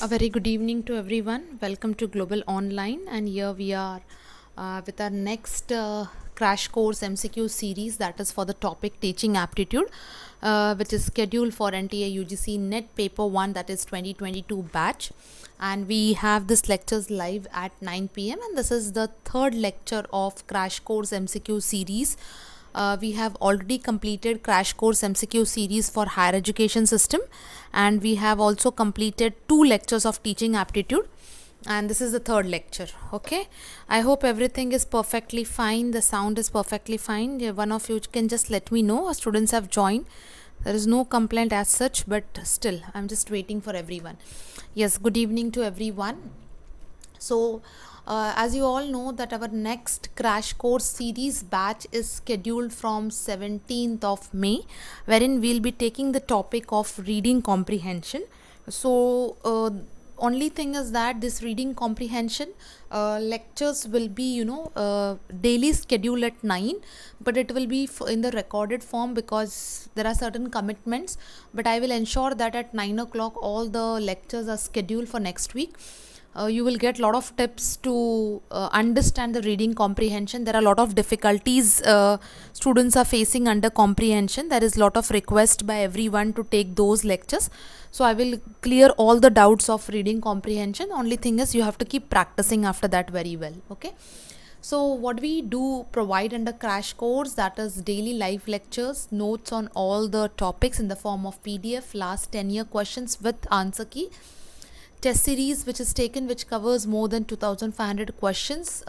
A very good evening to everyone. Welcome to Global Online, and here we are with our next crash course MCQ series, that is for the topic Teaching Aptitude, which is scheduled for NTA UGC Net Paper 1, that is 2022 batch. And we have this lectures live at 9 p.m. and this is the third lecture of crash course MCQ series. We have already completed crash course MCQ series for higher education system, and we have also completed 2 lectures of teaching aptitude, and this is the third lecture. Okay, I hope everything is perfectly fine. The sound is perfectly fine. One of you can just let me know. Our students have joined. There is no complaint as such, but still I'm just waiting for everyone. Yes, good evening to everyone. So as you all know that our next crash course series batch is scheduled from 17th of May, wherein we'll be taking the topic of reading comprehension. So only thing is that this reading comprehension lectures will be daily schedule at 9, but it will be in the recorded form because there are certain commitments, but I will ensure that at 9 o'clock all the lectures are scheduled for next week. You will get a lot of tips to understand the reading comprehension. There are a lot of difficulties students are facing under comprehension. There is a lot of request by everyone to take those lectures. So I will clear all the doubts of reading comprehension. Only thing is you have to keep practicing after that very well. Okay. So what we do provide under crash course, that is daily live lectures, notes on all the topics in the form of PDF, last 10-year questions with answer key, test series which is taken, which covers more than 2500 questions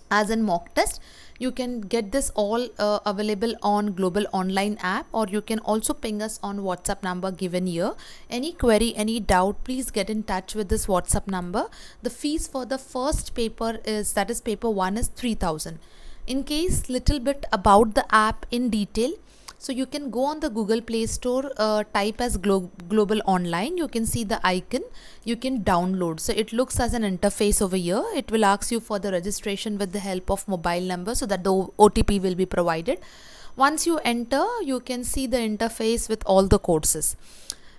as in mock test. You can get this all available on Global Online app, or you can also ping us on WhatsApp number given here. Any query, any doubt, please get in touch with this WhatsApp number. The fees for the first paper is, that is paper 1, is 3000. In case little bit about the app in detail, so you can go on the Google Play Store, type as Global Online. You can see the icon, you can download. So it looks as an interface over here. It will ask you for the registration with the help of mobile number so that the OTP will be provided. Once you enter, you can see the interface with all the courses.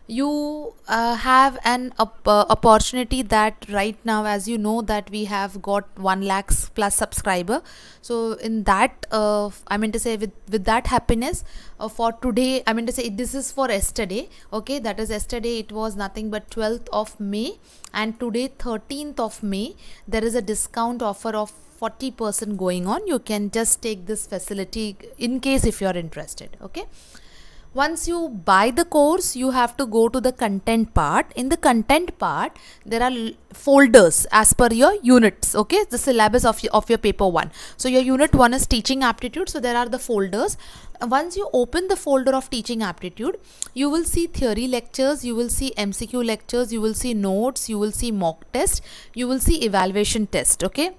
You have an opportunity that right now, as you know, that we have got 1 lakh plus subscriber. So in that I mean to say with that happiness, for today, I mean to say this is for yesterday. Okay, that is yesterday it was nothing but 12th of May, and today 13th of May there is a discount offer of 40% going on. You can just take this facility in case if you are interested. Okay. Once you buy the course, you have to go to the content part. In the content part, there are folders as per your units. Okay, the syllabus of your paper 1. So your unit 1 is teaching aptitude. So there are the folders. Once you open the folder of teaching aptitude, you will see theory lectures, you will see MCQ lectures, you will see notes, you will see mock test, you will see evaluation test. Okay.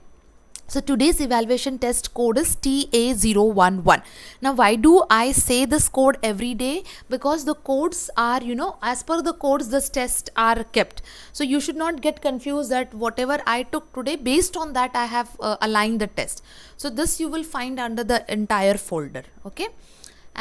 So today's evaluation test code is TA011. Now why do I say this code every day? Because the codes are, as per the codes this tests are kept. So you should not get confused that whatever I took today, based on that I have aligned the test. So this you will find under the entire folder. Okay.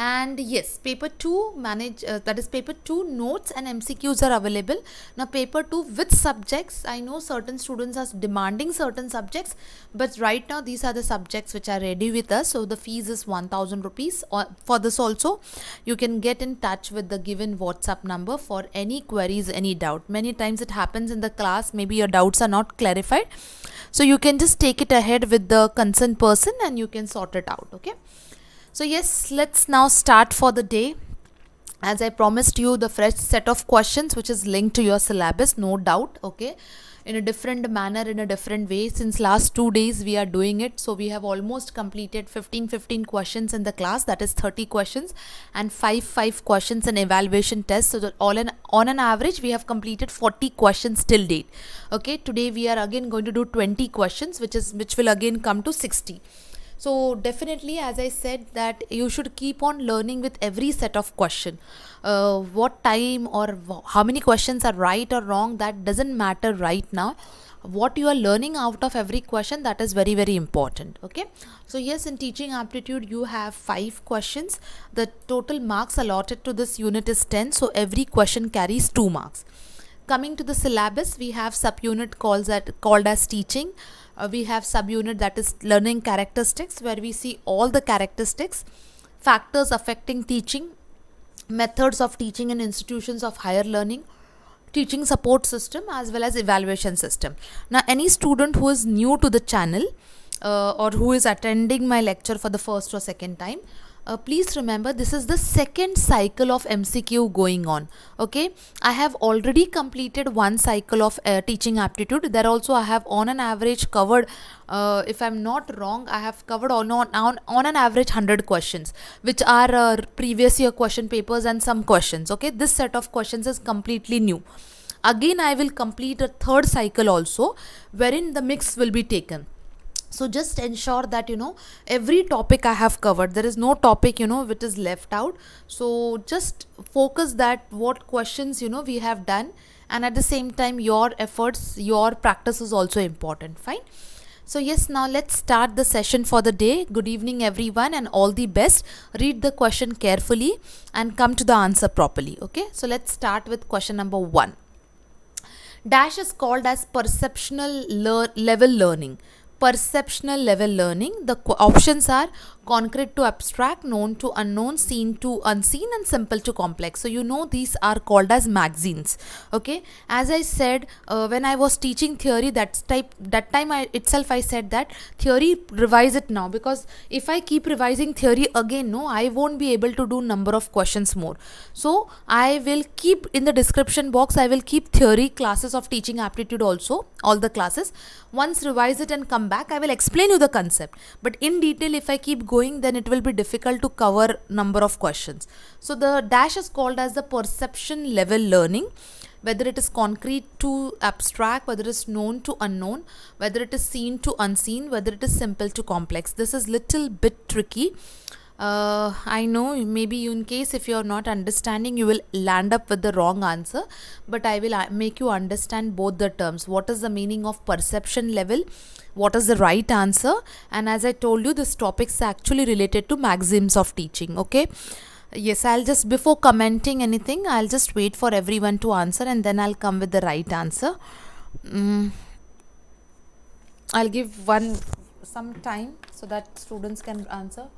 And yes, paper 2 that is paper 2 notes and MCQs are available. Now paper 2 with subjects, I know certain students are demanding certain subjects, but right now these are the subjects which are ready with us. So the fees is 1000 rupees. For this also you can get in touch with the given WhatsApp number for any queries, any doubt. Many times it happens in the class, maybe your doubts are not clarified, so you can just take it ahead with the concerned person and you can sort it out. Okay. So yes, let's now start for the day. As I promised you, the fresh set of questions which is linked to your syllabus, no doubt. Okay, in a different manner, in a different way. Since last 2 days we are doing it, so we have almost completed 15 questions in the class, that is 30 questions, and 5 questions in evaluation test. So that on an average we have completed 40 questions till date. Okay, today we are again going to do 20 questions, which will again come to 60. So definitely, as I said, that you should keep on learning with every set of question. What time or how many questions are right or wrong, that doesn't matter right now. What you are learning out of every question, that is very, very important. Okay. So yes, in teaching aptitude, you have 5 questions. The total marks allotted to this unit is 10. So every question carries 2 marks. Coming to the syllabus, we have subunit called as teaching. We have subunit that is learning characteristics, where we see all the characteristics, factors affecting teaching, methods of teaching in institutions of higher learning, teaching support system, as well as evaluation system. Now, any student who is new to the channel or who is attending my lecture for the first or second time, please remember this is the second cycle of MCQ going on. Okay, I have already completed one cycle of teaching aptitude. There also I have on an average covered, if I'm not wrong, I have covered on an average 100 questions, which are previous year question papers and some questions. Okay, this set of questions is completely new. Again, I will complete a third cycle also, wherein the mix will be taken. So just ensure that every topic I have covered. There is no topic which is left out. So just focus that what questions we have done, and at the same time your efforts, your practice is also important. Fine. So yes, now let's start the session for the day. Good evening everyone, and all the best. Read the question carefully and come to the answer properly. Okay, so let's start with question number 1. Dash is called as perceptional level learning. Perceptional level learning. The options are concrete to abstract, known to unknown, seen to unseen, and simple to complex. So these are called as magazines. Okay, as I said when I was teaching theory, that time I said that theory, revise it now, because if I keep revising theory again, I won't be able to do number of questions more. So I will keep in the description box, I will keep theory classes of teaching aptitude also, all the classes. Once revise it and come back, I will explain you the concept, but in detail if I keep going, then it will be difficult to cover number of questions. So the dash is called as the perception level learning, whether it is concrete to abstract, whether it is known to unknown, whether it is seen to unseen, whether it is simple to complex. This is little bit tricky. I know maybe in case if you are not understanding, you will land up with the wrong answer, but I will make you understand both the terms. What is the meaning of perception level? What is the right answer? And as I told you, this topic is actually related to maxims of teaching. Okay. Yes, I'll just, before commenting anything, I'll just wait for everyone to answer and then I'll come with the right answer. I'll give some time so that students can answer.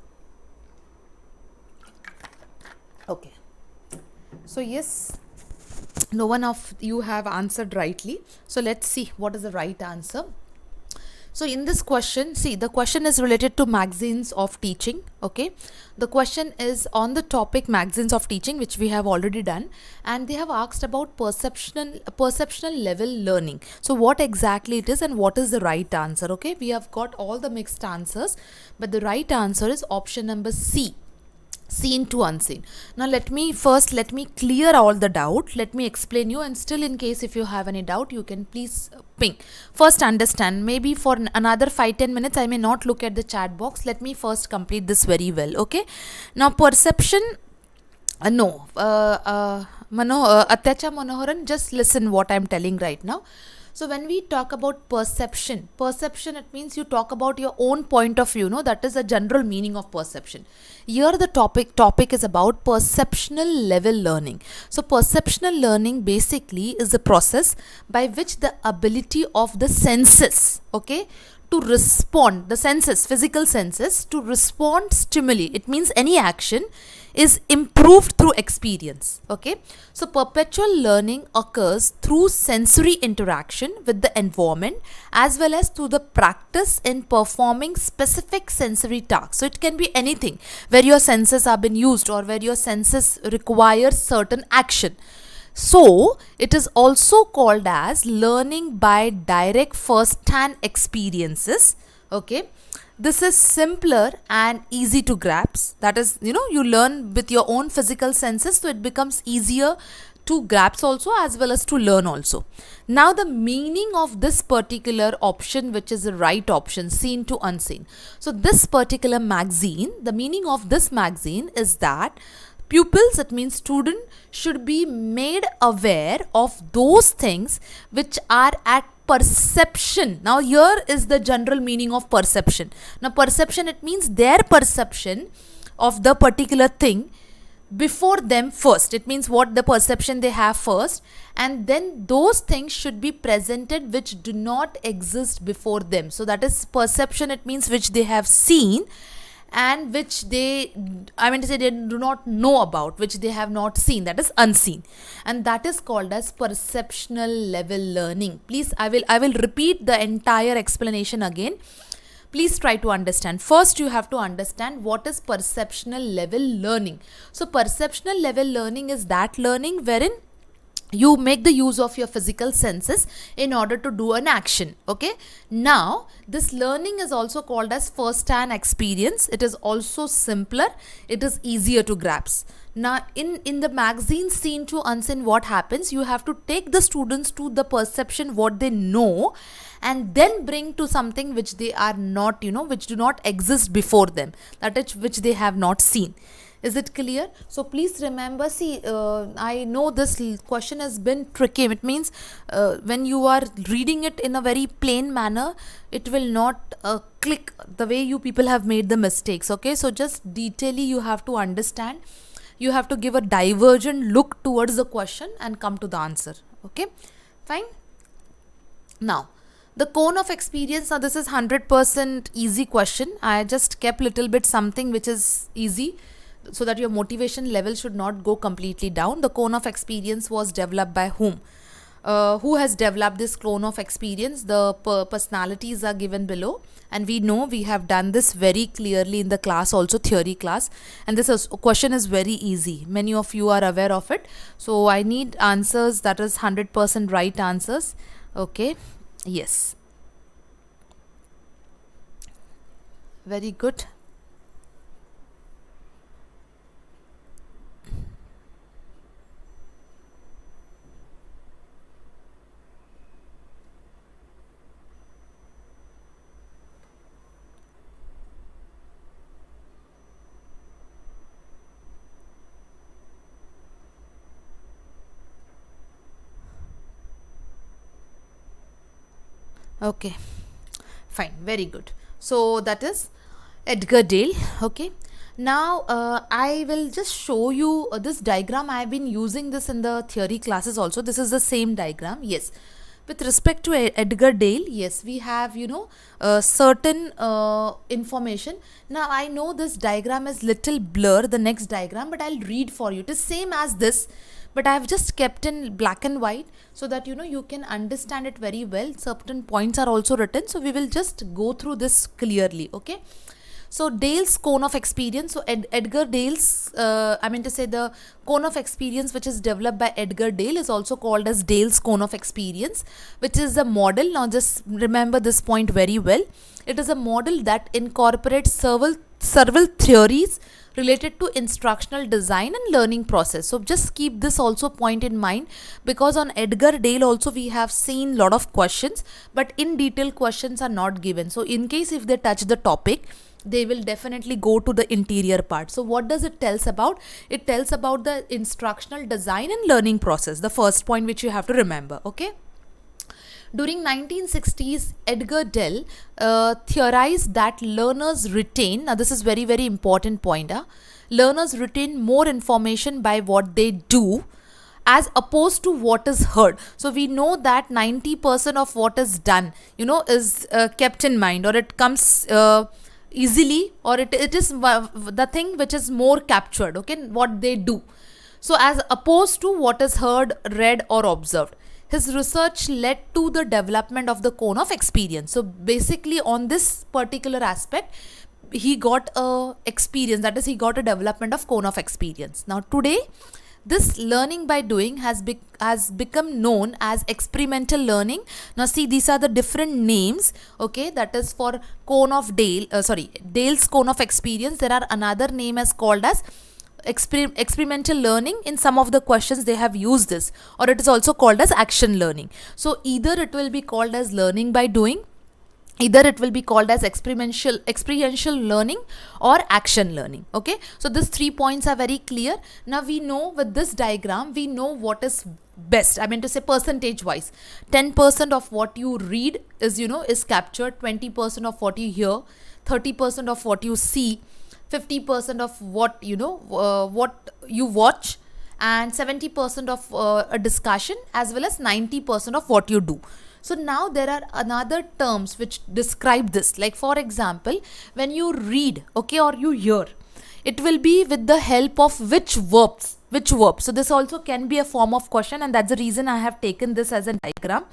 Okay, so yes, no one of you have answered rightly. So let's see what is the right answer. So in this question, see, the question is related to magazines of teaching. Okay, the question is on the topic magazines of teaching, which we have already done, and they have asked about perceptional level learning. So what exactly it is and what is the right answer? Okay, we have got all the mixed answers, but the right answer is option number C, seen to unseen. Now let me clear all the doubt. Let me explain you, and still in case if you have any doubt, you can please ping. First understand, maybe for another 5-10 minutes I may not look at the chat box. Let me first complete this very well. Okay, now perception, Atyacha Manoharan, just listen what I am telling right now. So when we talk about perception, it means you talk about your own point of view. That is the general meaning of perception. Here the topic is about perceptional level learning. So perceptional learning basically is the process by which the ability of the senses, okay, to respond, the senses, physical senses, to respond stimuli, it means any action, is improved through experience. Okay, so perpetual learning occurs through sensory interaction with the environment as well as through the practice in performing specific sensory tasks. So it can be anything where your senses are being used or where your senses require certain action. So it is also called as learning by direct first-hand experiences. Okay, this is simpler and easy to grasp. That is, you learn with your own physical senses, so it becomes easier to grasp also as well as to learn also. Now the meaning of this particular option, which is the right option, seen to unseen. So this particular magazine, the meaning of this magazine is that pupils, it means student, should be made aware of those things which are at perception. Now here is the general meaning of perception. Now perception, it means their perception of the particular thing before them first. It means what the perception they have first, and then those things should be presented which do not exist before them. So that is perception, it means which they have seen and which they, I mean to say, they do not know about, which they have not seen, that is unseen, and that is called as perceptional level learning. Please, I will repeat the entire explanation again. Please try to understand. First, you have to understand what is perceptional level learning. So perceptional level learning is that learning wherein you make the use of your physical senses in order to do an action. Okay, now this learning is also called as first hand experience. It is also simpler, it is easier to grasp. Now in the magazine Seen to Unseen, what happens, you have to take the students to the perception what they know and then bring to something which they are not, which do not exist before them, that is which they have not seen. Is it clear? So please remember, see, I know this question has been tricky. It means when you are reading it in a very plain manner, it will not click the way you people have made the mistakes. Okay, so just detailedly you have to understand. You have to give a divergent look towards the question and come to the answer. Okay, fine. Now, the cone of experience. Now this is 100% easy question. I just kept little bit something which is easy, so that your motivation level should not go completely down. The cone of experience was developed by whom? Who has developed this cone of experience? The personalities are given below, and we know we have done this very clearly in the class, also theory class, and this question is very easy. Many of you are aware of it. So I need answers that is 100% right answers. Okay, yes, very good. Okay, fine, very good. So that is Edgar Dale. Okay, now I will just show you this diagram. I have been using this in the theory classes also. This is the same diagram. Yes, with respect to Edgar Dale, yes, we have, certain information. Now I know this diagram is little blur, the next diagram, but I'll read for you. It is same as this, but I have just kept in black and white so that you can understand it very well. Certain points are also written, so we will just go through this clearly. Okay, so Dale's cone of experience. So Edgar Dale's, the cone of experience which is developed by Edgar Dale is also called as Dale's cone of experience, which is a model. Now just remember this point very well. It is a model that incorporates several theories related to instructional design and learning process. So just keep this also point in mind, because on Edgar Dale also we have seen lot of questions, but in detail questions are not given. So in case if they touch the topic, they will definitely go to the interior part. So what does it tells about? It tells about the instructional design and learning process, the first point which you have to remember. Okay, during 1960s, Edgar Dale theorized that learners retain, now this is very very important point, learners retain more information by what they do as opposed to what is heard. So we know that 90% of what is done, is kept in mind, or it comes easily, or it is the thing which is more captured, okay, what they do. So as opposed to what is heard, read or observed. His research led to the development of the cone of experience. So basically on this particular aspect, he got a experience, that is he got a development of cone of experience. Now today, this learning by doing has become known as experimental learning. Now see, these are the different names, okay, that is for cone of Dale, Dale's cone of experience. There are another name as called as experimental learning. In some of the questions they have used this, or it is also called as action learning. So either it will be called as learning by doing, either it will be called as experiential learning or action learning. Okay, so these 3 points are very clear. Now we know with this diagram, we know what is best, percentage wise. 10% of what you read is captured, 20% of what you hear, 30% of what you see, 50% of what what you watch, and 70% of a discussion, as well as 90% of what you do. So now there are another terms which describe this, like for example, when you read, okay, or you hear, it will be with the help of which verbs. So this also can be a form of question, and that's the reason I have taken this as a diagram.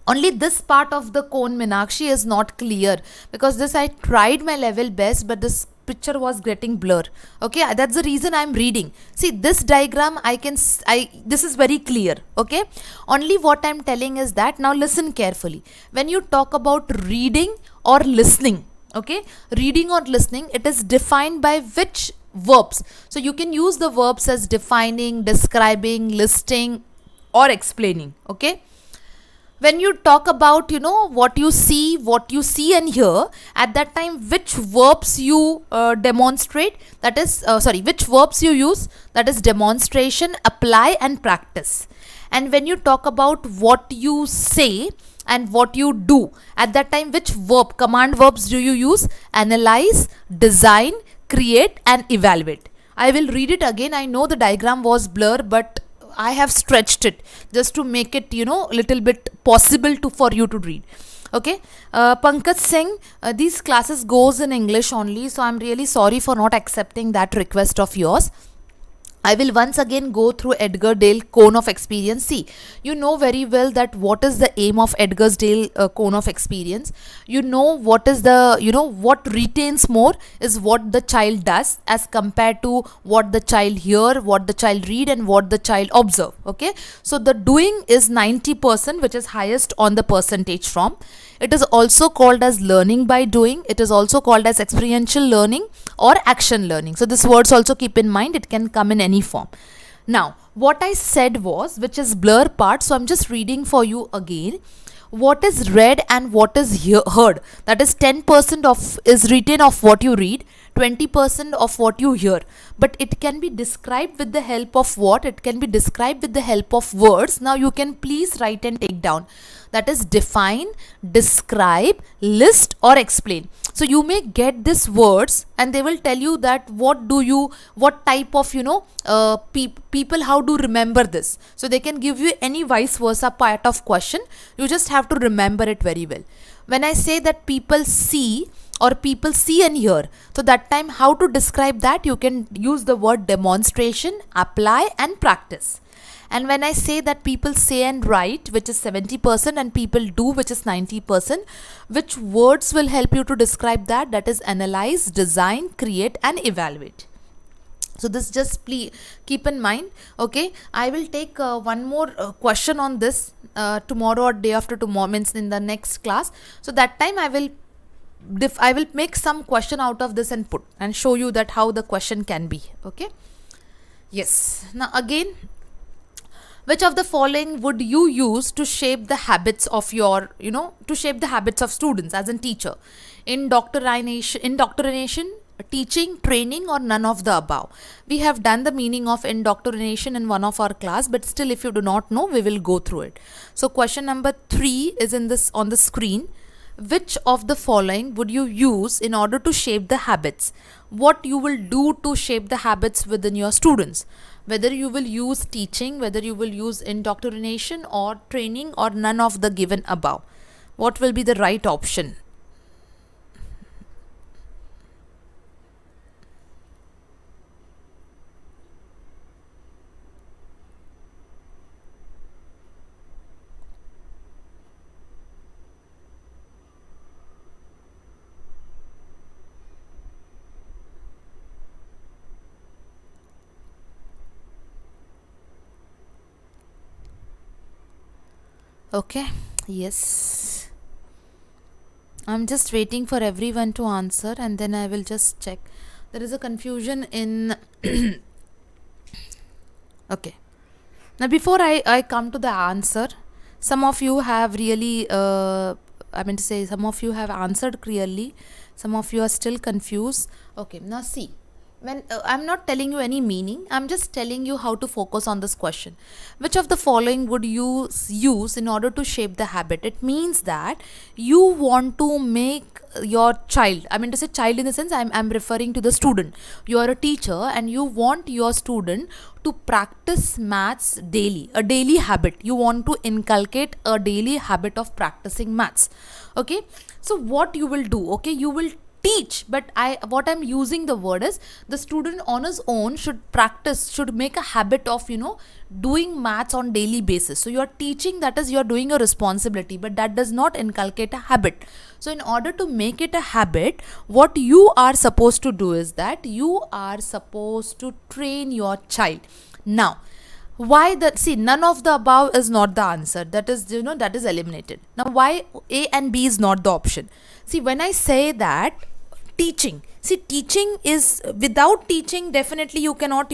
Only this part of the cone, Minakshi, is not clear, because this I tried my level best, but this picture was getting blur. Okay, that's the reason I'm reading. See, this diagram this is very clear. Okay, only what I'm telling is that, now listen carefully. When you talk about reading or listening, okay, reading or listening, it is defined by which verbs. So you can use the verbs as defining, describing, listing, or explaining. Okay, when you talk about what you see and hear, at that time which verbs you demonstrate, that is which verbs you use, that is demonstration, apply, and practice. And when you talk about what you say and what you do, at that time which command verbs do you use? Analyze, design, create, and evaluate. I will read it again. I know the diagram was blur, but I have stretched it just to make it little bit possible for you to read. Okay, Pankaj Singh, these classes goes in English only, so I'm really sorry for not accepting that request of yours. I will once again go through Edgar Dale cone of experience. See, you know very well that what is the aim of Edgar Dale cone of experience. You know what is the, what retains more is what the child does as compared to what the child hear, what the child read, and what the child observe. Okay, so the doing is 90%, which is highest on the percentage from. It is also called as learning by doing. It is also called as experiential learning or action learning. So this words also keep in mind, it can come in any form. Now, what I said was, which is blur part, so I'm just reading for you again. What is read and what is heard, that is 10% of is written of what you read, 20% of what you hear. But it can be described with the help of what? It can be described with the help of words. Now you can please write and take down. That is define, describe, list, or explain. So you may get these words and they will tell you that what type of people, how to remember this. So they can give you any vice versa part of question. You just have to remember it very well. When I say that people see or people see and hear, so that time how to describe that, you can use the word demonstration, apply, and practice. And when I say that people say and write, which is 70%, and people do, which is 90%, which words will help you to describe that? That is analyze, design, create, and evaluate. So this just please keep in mind. Okay, I will take one more question on this tomorrow or day after tomorrow, means in the next class. So that time I will make some question out of this and put and show you that how the question can be. Okay. Yes. Now again, which of the following would you use to shape the habits of your, to shape the habits of students as a teacher? Indoctrination, teaching, training, or none of the above? We have done the meaning of indoctrination in one of our class, but still if you do not know, we will go through it. So question number 3 is on the screen. Which of the following would you use in order to shape the habits? What you will do to shape the habits within your students? Whether you will use teaching, whether you will use indoctrination or training, or none of the given above. What will be the right option? Okay, yes. I'm just waiting for everyone to answer and then I will just check. There is a confusion in okay. Now before I come to the answer, some of you have really, some of you have answered clearly. Some of you are still confused. Okay, now see. when I'm not telling you any meaning, I'm just telling you how to focus on this question. Which of the following would you use in order to shape the habit? It means that you want to make your child, I mean to say child in the sense I'm referring to the student. You are a teacher and you want your student to practice maths daily, a daily habit. You want to inculcate a daily habit of practicing maths. Okay, so what you will do, okay, you will teach, but what I'm using the word is the student on his own should practice, should make a habit of doing maths on daily basis. So you're teaching, that is you're doing a responsibility, but that does not inculcate a habit. So in order to make it a habit, what you are supposed to do is that you are supposed to train your child. Now why that, see, none of the above is not the answer, that is that is eliminated. Now why A and B is not the option? See, when I say that teaching, see, teaching is, without teaching definitely you cannot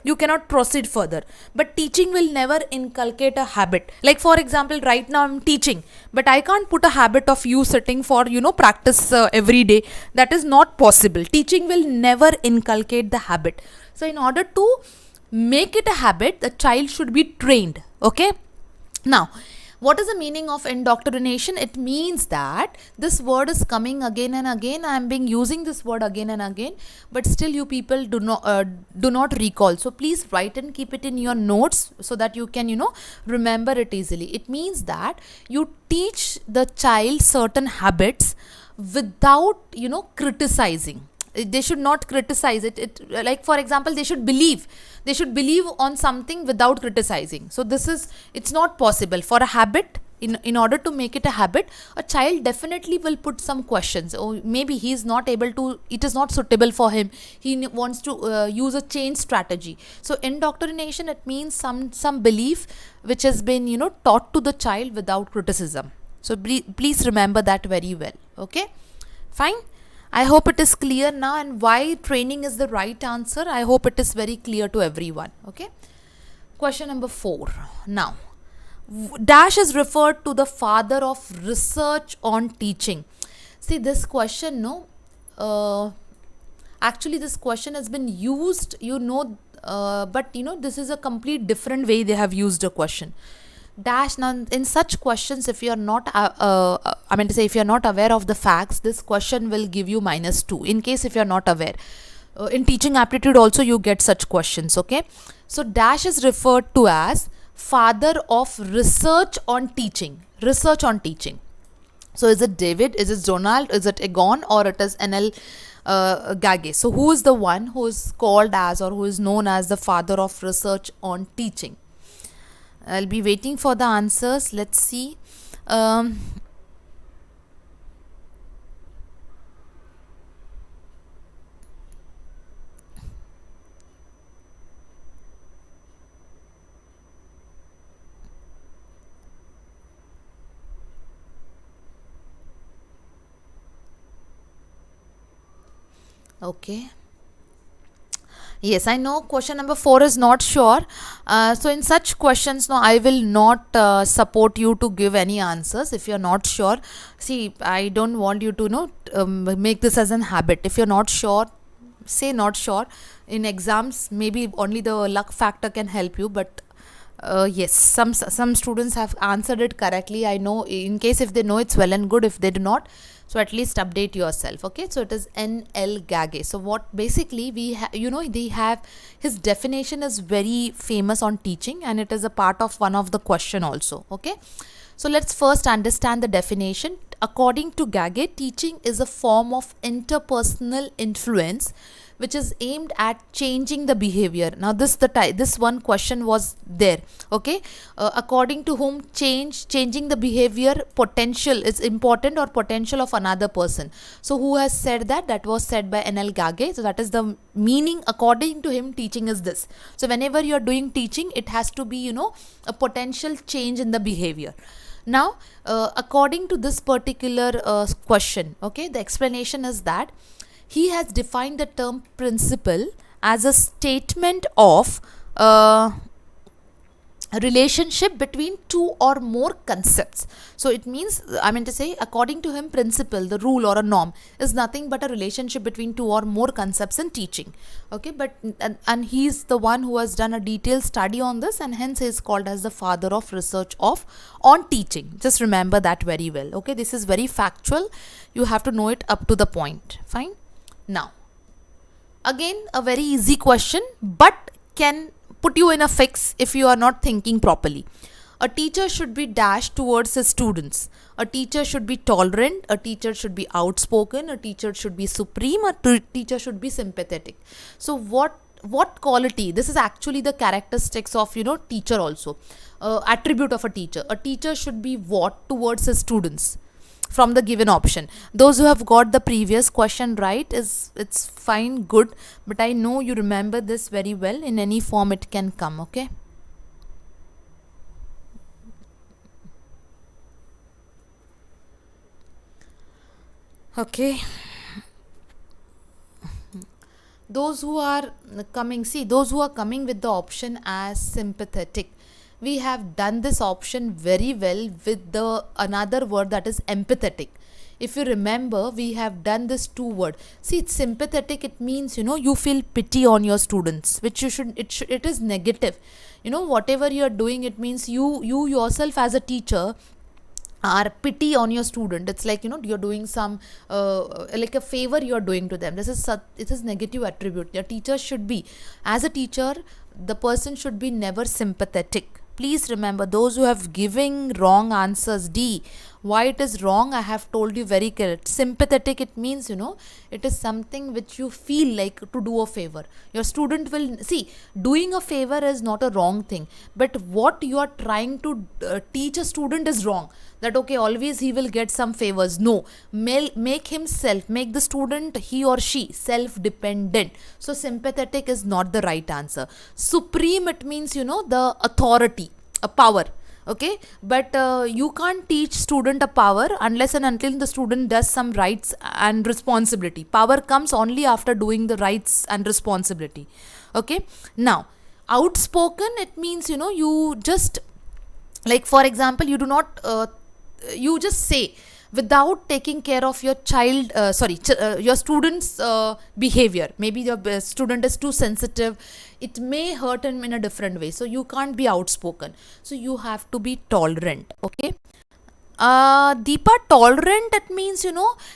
you cannot proceed further, but teaching will never inculcate a habit. Like for example, right now I'm teaching, but I can't put a habit of you sitting for practice every day. That is not possible. Teaching will never inculcate the habit. So in order to make it a habit, the child should be trained. Okay, now what is the meaning of indoctrination? It means that this word is coming again and again. I am being using this word again and again, but still you people do not recall. So please write and keep it in your notes so that you can remember it easily. It means that you teach the child certain habits without criticizing. They should not criticize it. Like for example, they should believe on something without criticizing. So it's not possible for a habit. In order to make it a habit, a child definitely will put some questions. Or maybe he is not able to, it is not suitable for him, he wants to use a change strategy. So indoctrination, it means some belief which has been taught to the child without criticism. So please remember that very well. Okay, fine. I hope it is clear now, and why training is the right answer. I hope it is very clear to everyone. Okay. Question number 4. Now, dash is referred to the father of research on teaching. See, this question, actually this question has been used, but this is a complete different way they have used a question. Dash, now in such questions, if you are not if you are not aware of the facts, this question will give you -2 in case if you are not aware. In teaching aptitude also you get such questions. Okay, so dash is referred to as father of research on teaching. So is it David, is it Donald, is it Egon, or it is NL Gage? So who is the one who is called as, or who is known as the father of research on teaching? I'll be waiting for the answers. Let's see. Okay. Yes, I know question number 4 is not sure. So in such questions, no, I will not support you to give any answers if you're not sure. See, I don't want you to make this as an habit. If you're not sure, say not sure. In exams, maybe only the luck factor can help you, but yes, some students have answered it correctly. I know, in case if they know, it's well and good. If they do not, so at least update yourself. Okay, so it is NL Gage. So what basically they have, his definition is very famous on teaching, and it is a part of one of the question also. Okay, so let's first understand the definition. According to Gage, teaching is a form of interpersonal influence which is aimed at changing the behavior. Now this one question was there. Okay, according to whom changing the behavior potential is important, or potential of another person. So who has said that? That was said by NL Gage. So that is the meaning. According to him, teaching is this. So whenever you are doing teaching, it has to be a potential change in the behavior. Now according to this particular question, okay, the explanation is that he has defined the term principle as a statement of a relationship between two or more concepts. So it means, I mean to say, according to him, principle, the rule or a norm is nothing but a relationship between two or more concepts in teaching. Okay, but and he's the one who has done a detailed study on this, and hence he is called as the father of research of on teaching. Just remember that very well. Okay, this is very factual, you have to know it up to the point. Fine. Now again, a very easy question, but can put you in a fix if you are not thinking properly. A teacher should be dashed towards his students. A teacher should be tolerant. A teacher should be outspoken. A teacher should be supreme. A teacher should be sympathetic. So what quality? This is actually the characteristics of teacher also. Attribute of a teacher. A teacher should be what towards his students? From the given option, those who have got the previous question right, it's fine, good, but I know you remember this very well. In any form it can come. Okay, okay. Those who are coming, see, those who are coming with the option as sympathetic, we have done this option very well with the another word, that is empathetic. If you remember, we have done this two word. See, it's sympathetic, it means you feel pity on your students, which you should, it is negative. Whatever you are doing, it means you yourself as a teacher are pity on your student. It's like you're doing some like a favor you're doing to them. This is it is negative attribute. Your teacher should be, as a teacher, the person should be never sympathetic. Please remember, those who have giving wrong answers, D, why it is wrong, I have told you very correct. Sympathetic, it means it is something which you feel like to do a favor. Your student will see, doing a favor is not a wrong thing, but what you are trying to teach a student is wrong. That okay, always he will get some favors. No, make himself, make the student, he or she, self dependent. So sympathetic is not the right answer. Supreme, it means the authority, a power. Okay, but you can't teach student a power unless and until the student does some rights and responsibility. Power comes only after doing the rights and responsibility. Okay, now outspoken, it means you just, like for example, you do not you just say without taking care of your child, your student's behavior. Maybe your student is too sensitive, it may hurt him in a different way, so you can't be outspoken, so you have to be tolerant. Okay, Deepa, tolerant, it means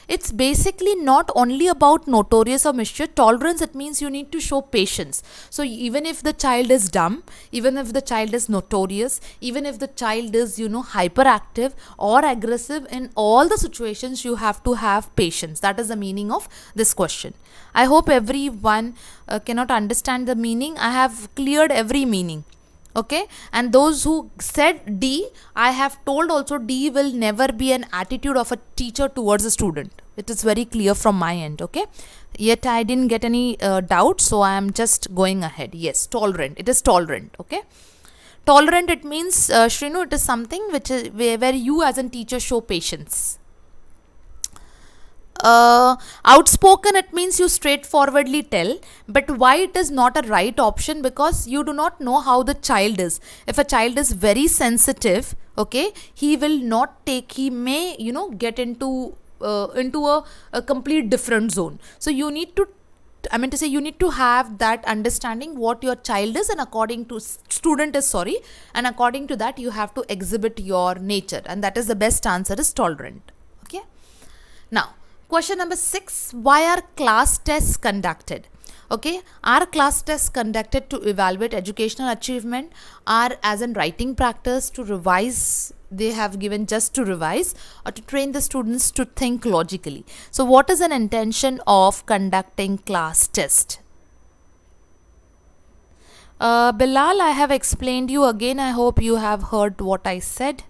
it's basically not only about notorious or mischief. Tolerance, it means you need to show patience. So even if the child is dumb, even if the child is notorious, even if the child is hyperactive or aggressive, in all the situations you have to have patience. That is the meaning of this question. I hope everyone cannot understand the meaning. I have cleared every meaning. Okay, and those who said D, I have told also D will never be an attitude of a teacher towards a student. It is very clear from my end. Okay, yet I didn't get any doubt, so I am just going ahead. Yes, tolerant, it is tolerant. Okay, tolerant, it means Shrinu, it is something which is where you as a teacher show patience. Outspoken, it means you straightforwardly tell, but why it is not a right option? Because you do not know how the child is. If a child is very sensitive, okay, he will not take, he may get into a complete different zone. So you need to, I mean to say, you need to have that understanding what your child is, and according to student is, sorry, and according to that you have to exhibit your nature, and that is the best answer is tolerant. Okay, now question number 6, why are class tests conducted? Okay, are class tests conducted to evaluate educational achievement, are as in writing practice, to revise, they have given just to revise, or to train the students to think logically? So what is an intention of conducting class test? Bilal, I have explained you again. I hope you have heard what I said.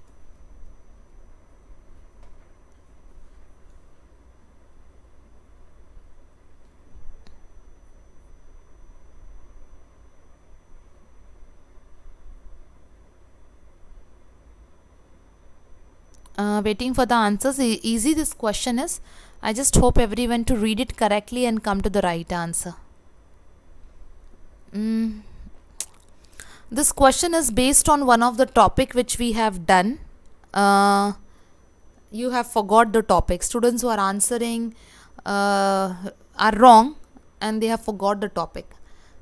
Waiting for the answers. Easy this question is. I just hope everyone to read it correctly and come to the right answer. This question is based on one of the topic which we have done. You have forgot the topic. Students who are answering are wrong and they have forgot the topic.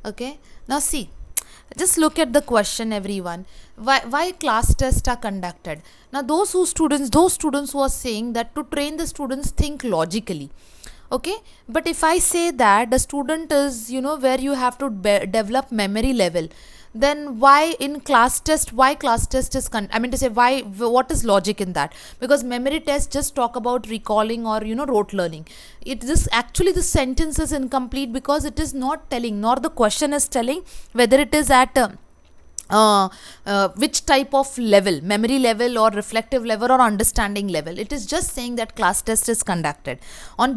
Okay, now see, just look at the question, everyone. Why class tests are conducted? Now those students who are saying that to train the students think logically. Okay, but if I say that the student is, where you have to develop memory level, then why class test is what is logic in that? Because memory tests just talk about recalling or rote learning. The sentence is incomplete because it is not telling, nor the question is telling whether it is at which type of level, memory level or reflective level or understanding level. It is just saying that class test is conducted.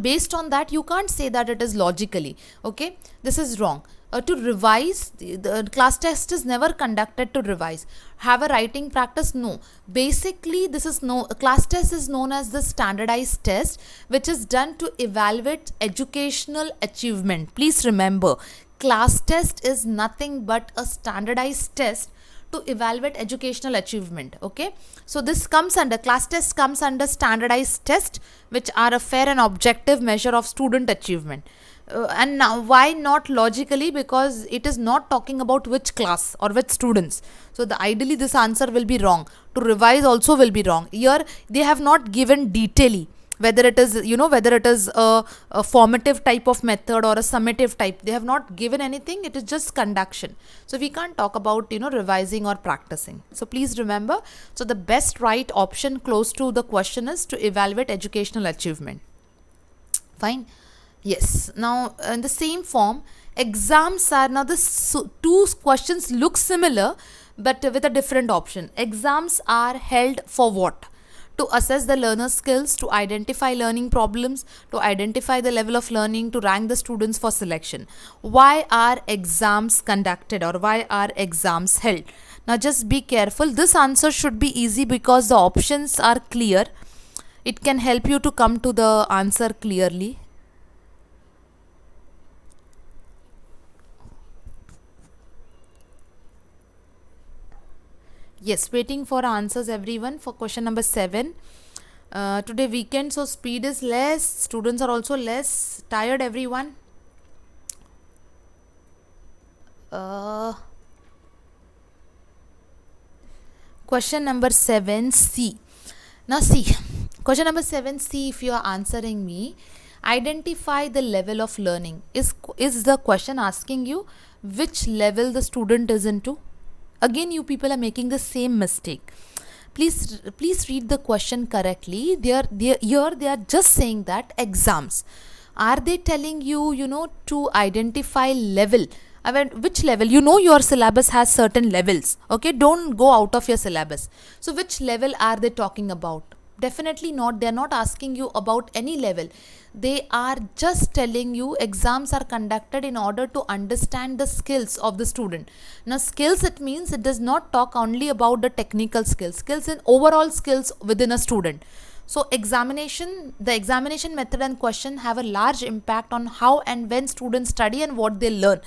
Based on that, you can't say that it is logically. Okay, this is wrong. To revise, the class test is never conducted to revise. Have a writing practice? No. Basically, class test is known as the standardized test, which is done to evaluate educational achievement. Please remember, class test is nothing but a standardized test to evaluate educational achievement. Okay, so this comes under, class test comes under standardized test, which are a fair and objective measure of student achievement. And now, why not logically? Because it is not talking about which class or which students. So ideally this answer will be wrong. To revise also will be wrong. Here they have not given detailing whether it is a formative type of method or a summative type. They have not given anything. It is just conduction. So we can't talk about revising or practicing. So please remember, so the best right option close to the question is to evaluate educational achievement. Fine. Yes. Now in the same form, exams are, now this two questions look similar but with a different option. Exams are held for what? To assess the learner's skills, to identify learning problems, to identify the level of learning, to rank the students for selection. Why are exams conducted or why are exams held? Now just be careful. This answer should be easy because the options are clear. It can help you to come to the answer clearly. Yes, waiting for answers everyone for question number 7. Today weekend, so speed is less, students are also less, tired everyone. Question number 7C. Now see, question number 7C, if you are answering me, identify the level of learning. Is the question asking you which level the student is into? Again, you people are making the same mistake. Please read the question correctly. Here they are just saying that exams. Are they telling you, to identify level? I mean, which level? Your syllabus has certain levels. Okay, don't go out of your syllabus. So which level are they talking about? Definitely not. They are not asking you about any level. They are just telling you exams are conducted in order to understand the skills of the student. Now skills, it means it does not talk only about the technical skills in overall skills within a student. So the examination method and question have a large impact on how and when students study and what they learn.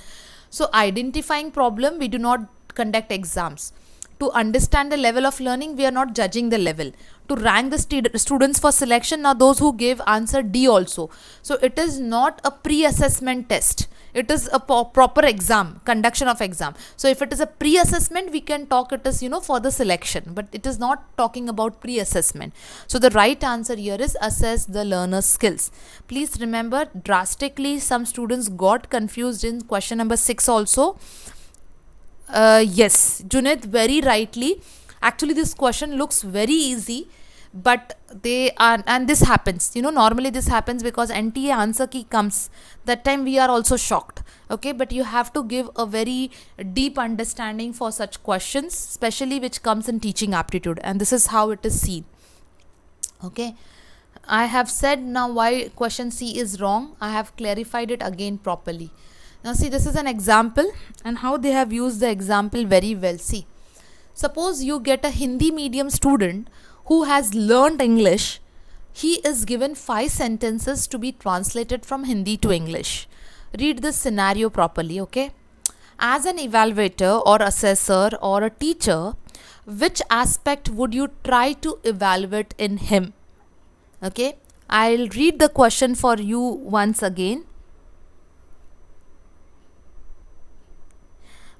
So identifying problem, we do not conduct exams. To understand the level of learning, we are not judging the level. To rank the students for selection, now those who gave answer D also. So it is not a pre-assessment test. It is a proper exam, conduction of exam. So if it is a pre-assessment, we can talk it is, for the selection. But it is not talking about pre-assessment. So the right answer here is assess the learner's skills. Please remember, drastically, some students got confused in question number 6 also. Yes, Junaid, very rightly. Actually, this question looks very easy, but they are, and this happens, normally this happens because NTA answer key comes. That time we are also shocked. Okay, but you have to give a very deep understanding for such questions, especially which comes in teaching aptitude, and this is how it is seen. Okay, I have said now why question C is wrong. I have clarified it again properly. Now see, this is an example and how they have used the example very well. See, suppose you get a Hindi medium student who has learned English. He is given 5 sentences to be translated from Hindi to English. Read this scenario properly, okay? As an evaluator or assessor or a teacher, which aspect would you try to evaluate in him? Okay, I'll read the question for you once again.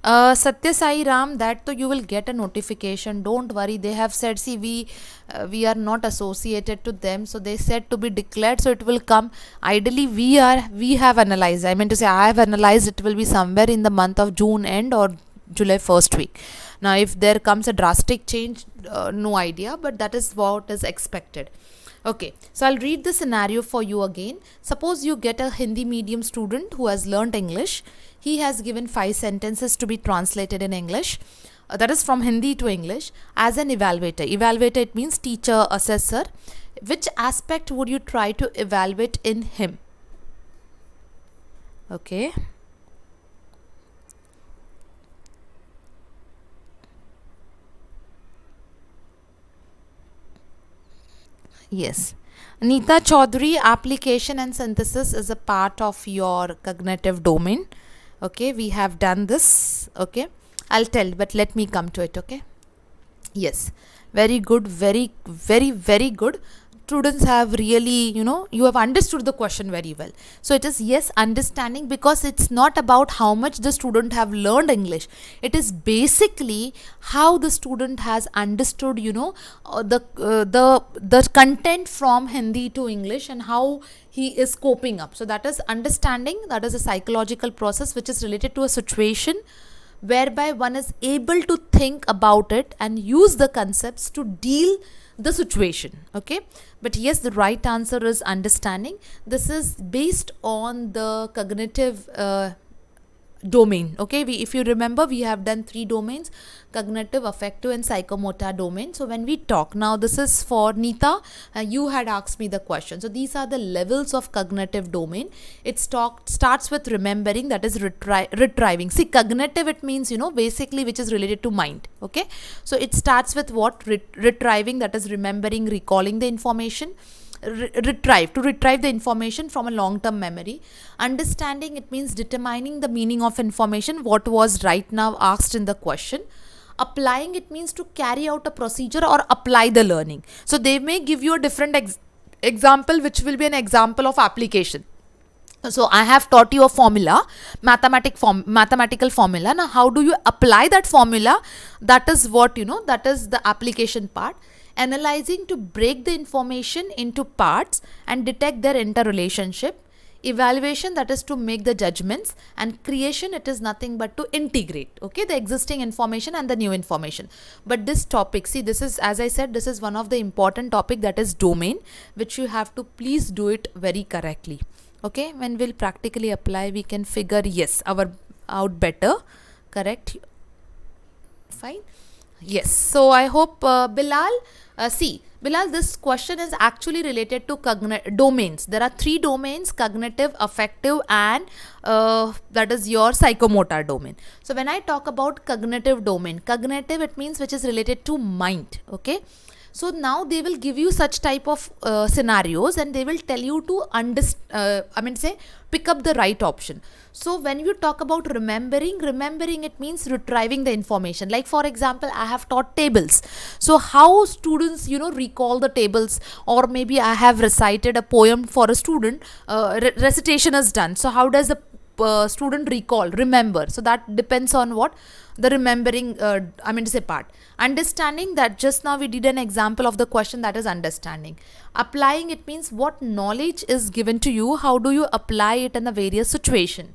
Satya Sai Ram, that though you will get a notification. Don't worry. They have said, see, we are not associated to them, so they said to be declared. So it will come. Ideally, we have analyzed. I mean to say, I have analyzed. It will be somewhere in the month of June end or July first week. Now, if there comes a drastic change, no idea. But that is what is expected. Okay, so I'll read the scenario for you again. Suppose you get a Hindi medium student who has learnt English. He has given 5 sentences to be translated in English. That is from Hindi to English as an evaluator. Evaluator, it means teacher, assessor. Which aspect would you try to evaluate in him? Okay. Yes. Neeta Chaudhary, application and synthesis is a part of your cognitive domain. Okay, we have done this. Okay, I'll tell, but let me come to it. Okay. Yes, very good, very good. Students have really, you have understood the question very well. So it is, yes, understanding, because it's not about how much the student have learned English. It is basically how the student has understood, the content from Hindi to English and how he is coping up. So that is understanding. That is a psychological process which is related to a situation whereby one is able to think about it and use the concepts to deal the situation. Okay, but yes, the right answer is understanding. This is based on the cognitive domain. Okay, if you remember, we have done 3 domains: cognitive, affective and psychomotor domain. So when we talk now, this is for Neeta, you had asked me the question. So these are the levels of cognitive domain. It starts with remembering, that is retrieving. See, cognitive, it means, basically which is related to mind. Okay, so it starts with what? Retrieving, that is remembering, recalling the information. To retrieve the information from a long-term memory. Understanding, it means determining the meaning of information, what was right now asked in the question. Applying, it means to carry out a procedure or apply the learning. So they may give you a different example, which will be an example of application. So I have taught you a formula, mathematical formula. Now how do you apply that formula? That is what, that is the application part. Analyzing, to break the information into parts and detect their interrelationship. Evaluation, that is to make the judgments. And creation, it is nothing but to integrate, okay, the existing information and the new information. But this topic, see, this is, as I said, this is one of the important topic, that is domain, which you have to please do it very correctly. Okay, when we'll practically apply, we can figure, yes, out better. Correct. Fine. Yes. So I hope Bilal, see, Bilal, this question is actually related to domains. There are 3 domains: cognitive, affective and that is your psychomotor domain. So when I talk about cognitive domain, cognitive, it means which is related to mind. Okay. So now they will give you such type of scenarios and they will tell you to pick up the right option. So when you talk about remembering, it means retrieving the information. Like for example, I have taught tables. So how students, recall the tables, or maybe I have recited a poem for a student, recitation is done. So how does the student remember? So that depends on what? The remembering, part. Understanding, that just now we did an example of the question, that is understanding. Applying, it means what knowledge is given to you, how do you apply it in a various situation.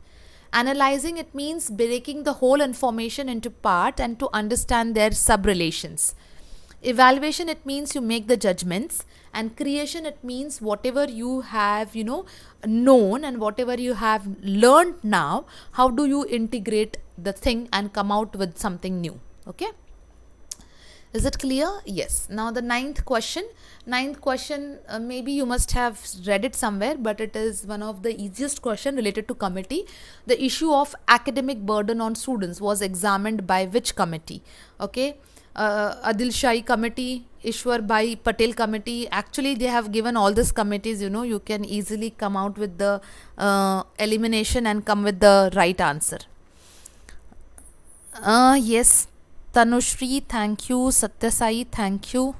Analyzing, it means breaking the whole information into parts and to understand their sub-relations. Evaluation, it means you make the judgments. And creation, it means whatever you have, known and whatever you have learned now, how do you integrate the thing and come out with something new. Okay. Is it clear? Yes. Now the 9th question. Maybe you must have read it somewhere, but it is one of the easiest question related to committee. The issue of academic burden on students was examined by which committee? Okay. Adil Shahi committee, Ishwar Bhai Patel committee. Actually, they have given all these committees, you can easily come out with the elimination and come with the right answer. Yes, Tanushri, thank you. Satyasai, thank you.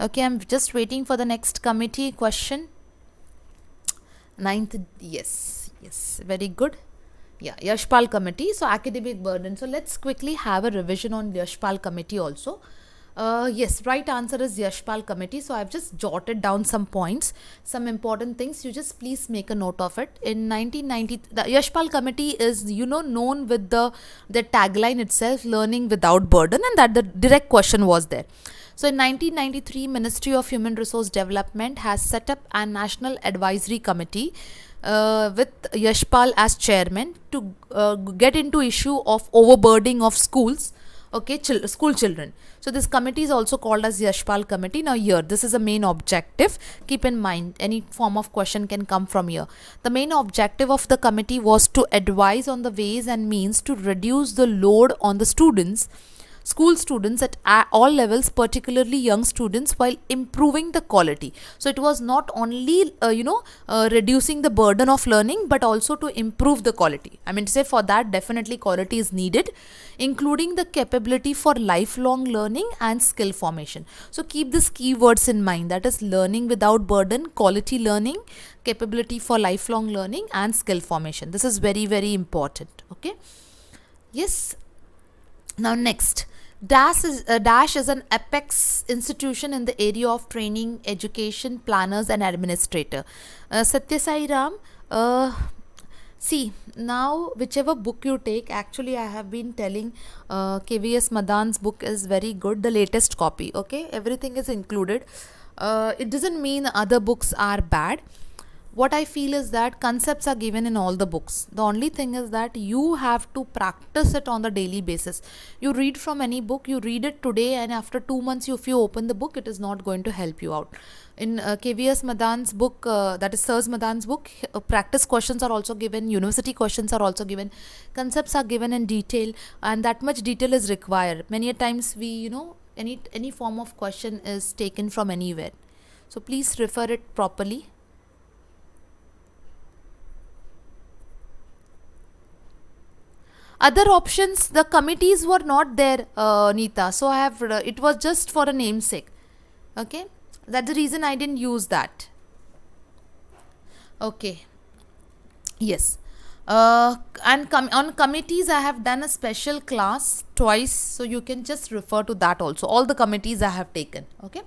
Okay, I'm just waiting for the next committee question. Ninth, yes, very good. Yeah, Yashpal committee. So academic burden. So let's quickly have a revision on Yashpal committee also. Yes, right answer is Yashpal committee. So I've just jotted down some points, some important things. You just please make a note of it. In 1990, the Yashpal committee is known with the tagline itself, learning without burden, and that the direct question was there. So in 1993, Ministry of Human Resource Development has set up a National Advisory Committee with Yashpal as chairman to get into issue of overburdening of schools, okay, school children. So this committee is also called as Yashpal committee. Now here, this is a main objective. Keep in mind, any form of question can come from here. The main objective of the committee was to advise on the ways and means to reduce the load on the school students at all levels, particularly young students, while improving the quality. So it was not only reducing the burden of learning, but also to improve the quality. I mean to say, for that definitely quality is needed, including the capability for lifelong learning and skill formation. So keep these keywords in mind, that is learning without burden, quality learning, capability for lifelong learning, and skill formation. This is very, very important. Okay, yes. Now next, Dash is an apex institution in the area of training, education, planners and administrator. Satya Sai Ram, see, now whichever book you take, actually I have been telling KVS Madan's book is very good, the latest copy, okay, everything is included. It doesn't mean other books are bad. What I feel is that concepts are given in all the books. The only thing is that you have to practice it on the daily basis. You read from any book, you read it today, and after 2 months, if you open the book, it is not going to help you out. In KVS Madan's book, that is Sirs Madan's book, practice questions are also given, university questions are also given, concepts are given in detail, and that much detail is required. Many a times we, any form of question is taken from anywhere. So please refer it properly. Other options, the committees were not there, Neeta. So I have, it was just for a namesake. Okay, that's the reason I didn't use that. Okay, yes. And on committees, I have done a special class twice, so you can just refer to that also. All the committees I have taken. Okay.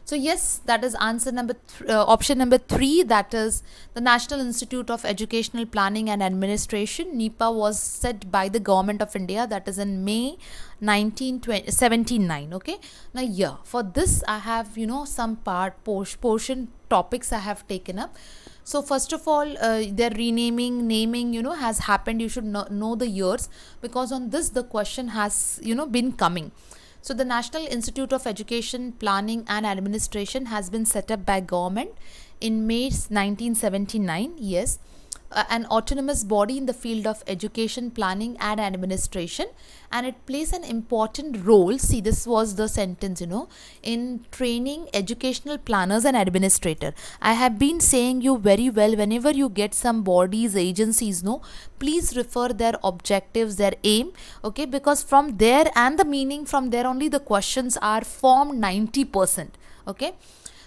So yes, that is answer number option number 3. That is the National Institute of Educational Planning and Administration. NEPA was set by the Government of India. That is in May 1979. Okay. Now yeah, for this I have some portion topics I have taken up. So first of all, their naming has happened. You should know the years, because on this the question has been coming. So the National Institute of Education, Planning and Administration has been set up by government in May 1979. Yes, an autonomous body in the field of education, planning and administration, and it plays an important role. See, this was the sentence, in training educational planners and administrator. I have been saying you very well, whenever you get some bodies, agencies, please refer their objectives, their aim, okay, because from there and the meaning, from there only the questions are formed 90%. Okay.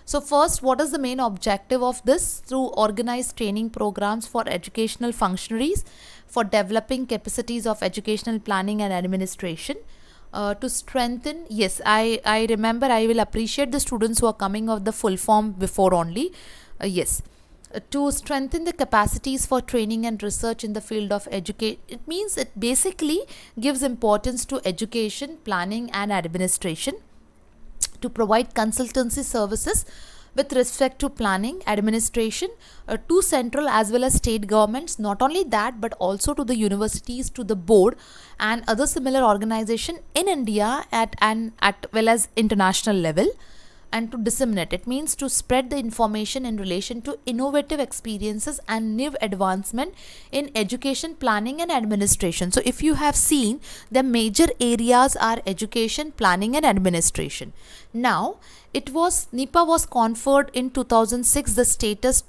So first, what is the main objective of this? Through organized training programs for educational functionaries, for developing capacities of educational planning and administration, to strengthen. Yes, I remember, I will appreciate the students who are coming of the full form before only. Yes. To strengthen the capacities for training and research in the field of education. It means it basically gives importance to education, planning and administration, to provide consultancy services with respect to planning, administration, to central as well as state governments. Not only that, but also to the universities, to the board and other similar organization in India at well as international level, and to disseminate. It means to spread the information in relation to innovative experiences and new advancement in education, planning and administration. So if you have seen, the major areas are education, planning and administration. Now, NEPA was conferred in 2006 the status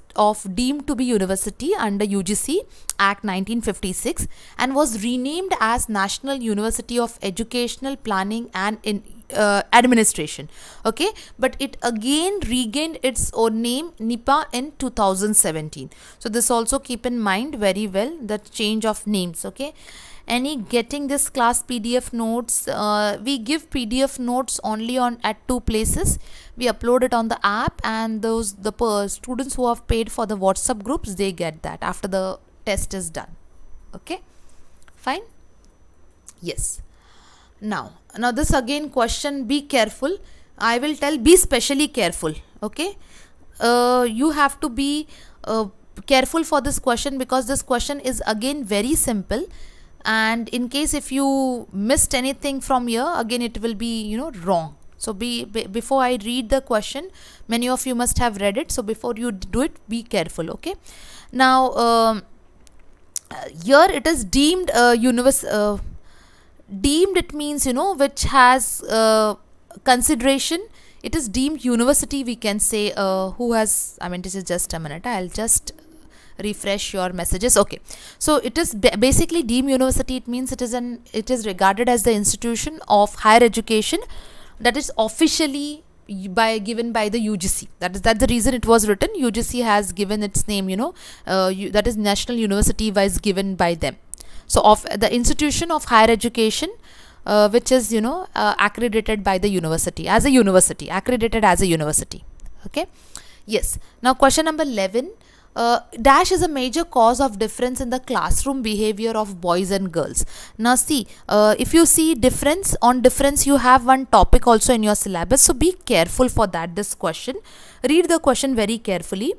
deemed to be university under UGC Act 1956 and was renamed as National University of Educational Planning and Administration. Okay, but it again regained its own name NIPA in 2017. So this also keep in mind very well, the change of names. Okay, any getting this class PDF notes, we give PDF notes only on at two places. We upload it on the app, and the students who have paid for the WhatsApp groups, they get that after the test is done. Okay, fine. Yes. Now this again question, be careful. I will tell, be specially careful. Okay, you have to be careful for this question, because this question is again very simple, and in case if you missed anything from here, again it will be wrong. So before I read the question, many of you must have read it, so before you do it, be careful. Okay, now here it is deemed deemed, it means which has consideration. It is deemed university, we can say. Who has, this is just a minute, I'll just refresh your messages. Okay, so it is basically deemed university. It means it is regarded as the institution of higher education that is officially given by the UGC. That's the reason it was written. UGC has given its name, that is National University was given by them. So of the institution of higher education, which is accredited by the university, as a university, accredited as a university. Okay, yes. Now question number 11. Dash is a major cause of difference in the classroom behavior of boys and girls. Now see, if you see difference, you have one topic also in your syllabus, so be careful for that. This question, read the question very carefully.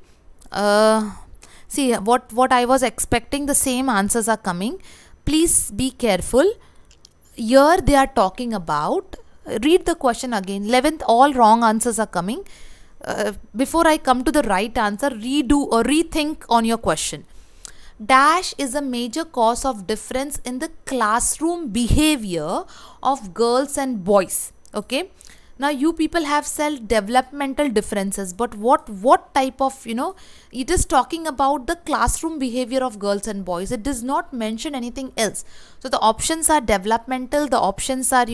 See, what I was expecting, the same answers are coming. Please be careful. Here they are talking about, read the question again. 11th, all wrong answers are coming. Before I come to the right answer, redo or rethink on your question. Dash is a major cause of difference in the classroom behavior of girls and boys. Okay, now you people have said developmental differences, but what type of, it is talking about the classroom behavior of girls and boys. It does not mention anything else. So the options are developmental, the options are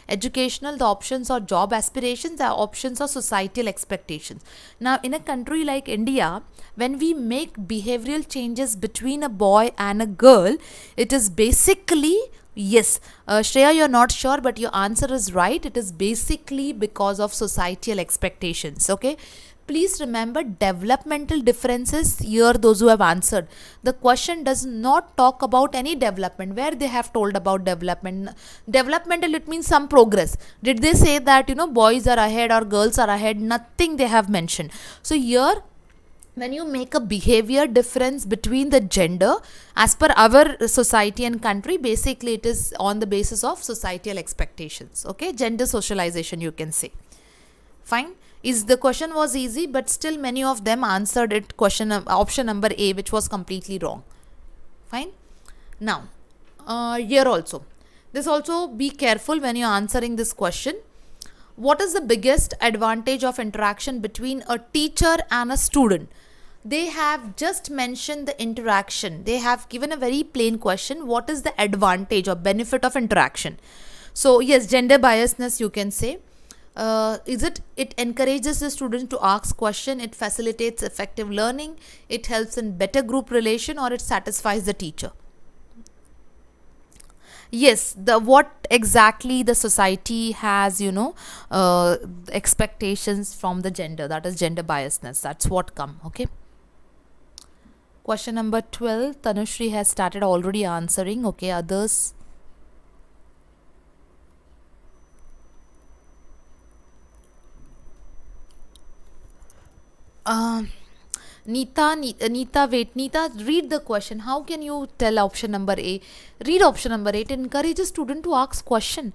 educational, the options are job aspirations, the options are societal expectations. Now in a country like India, when we make behavioral changes between a boy and a girl, it is basically, yes, Shreya, you're not sure, but your answer is right. It is basically because of societal expectations. Okay, please remember developmental differences. Here, those who have answered, the question does not talk about any development. Where they have told about development, developmental, it means some progress. Did they say that boys are ahead or girls are ahead? Nothing they have mentioned. So here, when you make a behavior difference between the gender, as per our society and country, basically it is on the basis of societal expectations. Okay, gender socialization, you can say. Fine. The question was easy, but still many of them answered it, option number A, which was completely wrong. Fine. Now here also, this also, be careful when you're answering this question. What is the biggest advantage of interaction between a teacher and a student? They have just mentioned the interaction. They have given a very plain question. What is the advantage or benefit of interaction? So yes, gender biasness, you can say. It encourages the student to ask question, it facilitates effective learning, it helps in better group relation, or it satisfies the teacher. Yes, what exactly the society has, expectations from the gender, that is gender biasness. That's what come. Okay. Question number 12, Tanushri has started already answering. Okay, others. Neeta, read the question. How can you tell option number A? Read option number 8. Encourage a student to ask question.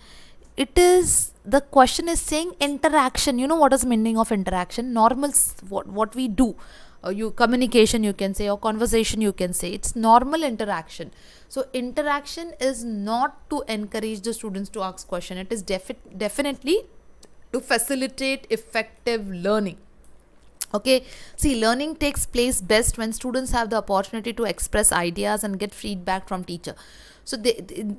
The question is saying interaction. You know what is meaning of interaction? Normal, what we do. Communication, you can say, or conversation, you can say. It's normal interaction. So interaction is not to encourage the students to ask question. It is definitely to facilitate effective learning. Okay, see, learning takes place best when students have the opportunity to express ideas and get feedback from teacher. So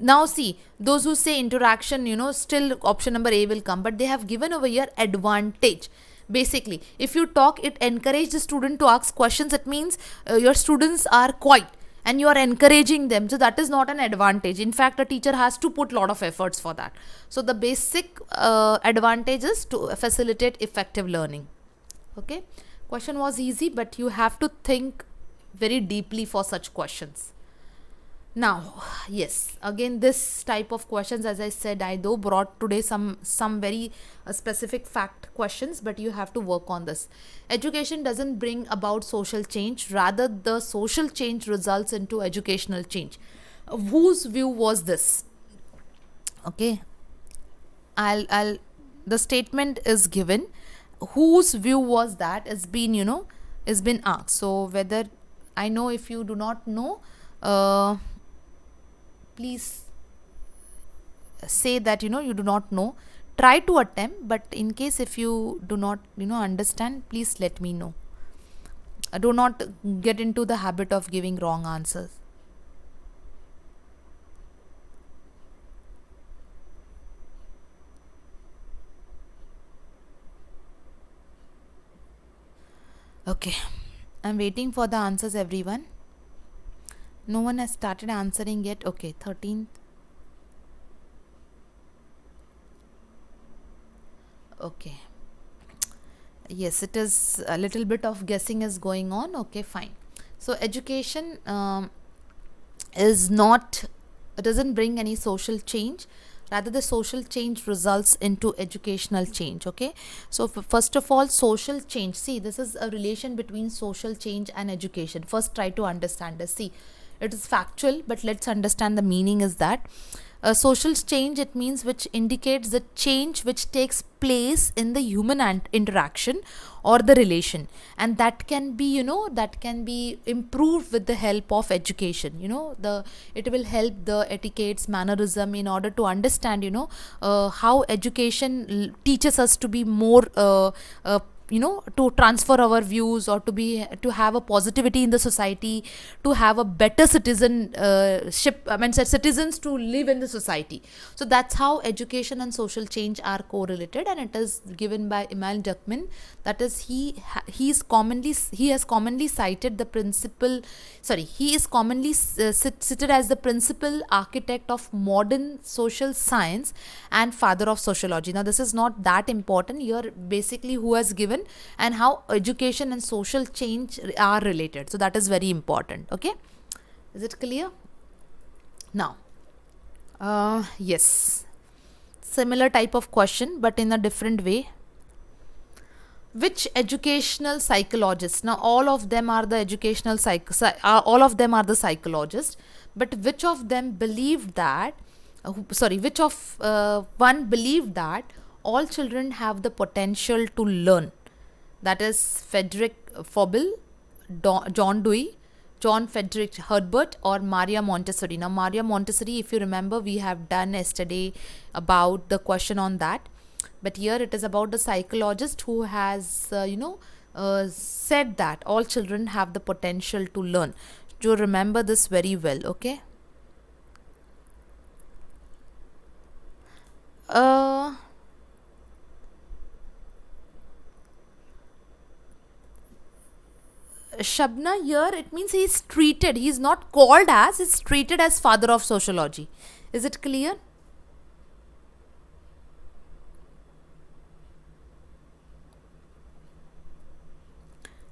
now see, those who say interaction, still option number A will come, but they have given over here advantage. Basically, if you talk, it encourages the student to ask questions. It means your students are quiet and you are encouraging them, so that is not an advantage. In fact, a teacher has to put lot of efforts for that. So the basic advantage is to facilitate effective learning. Okay, question was easy, but you have to think very deeply for such questions. Now, yes, again this type of questions, as I said, I though brought today some very specific fact questions, but you have to work on this. Education doesn't bring about social change, rather the social change results into educational change. Whose view was this? Okay, I'll the statement is given. Whose view was that is been asked. So whether, I know if you do not know, please say that you do not know. Try to attempt, but in case if you do not understand, please let me know. Do not get into the habit of giving wrong answers. Okay, I'm waiting for the answers, everyone. No one has started answering yet. Okay, 13th. Okay. Yes, it is a little bit of guessing is going on. Okay, fine. So education is not, it doesn't bring any social change. Rather, the social change results into educational change. Okay, so first of all, social change. See, this is a relation between social change and education. First, try to understand this. See, it is factual, but let's understand the meaning is that social change, it means which indicates the change which takes place in the human interaction or the relation, and that can be that can be improved with the help of education. It will help the etiquettes, mannerism, in order to understand how education teaches us to be more to transfer our views, or to have a positivity in the society, to have a better citizenship, citizens to live in the society. So that's how education and social change are correlated, and it is given by Emile Durkheim. That is, he has commonly cited the principal, he is commonly cited as the principal architect of modern social science and father of sociology. Now this is not that important here, basically who has given and how education and social change are related. So that is very important. Okay, is it clear now? Yes, similar type of question but in a different way. Which educational psychologists, now all of them are the all of them are the psychologists, but which of them believed that which of one believed that all children have the potential to learn? That is Frederick Froebel, John Dewey, John Frederick Herbert, or Maria Montessori. Now Maria Montessori, if you remember, we have done yesterday about the question on that, but here it is about the psychologist who has said that all children have the potential to learn. Do remember this very well. Okay, Shabna, here it means he is treated, he is not called as, he is treated as father of sociology. Is it clear?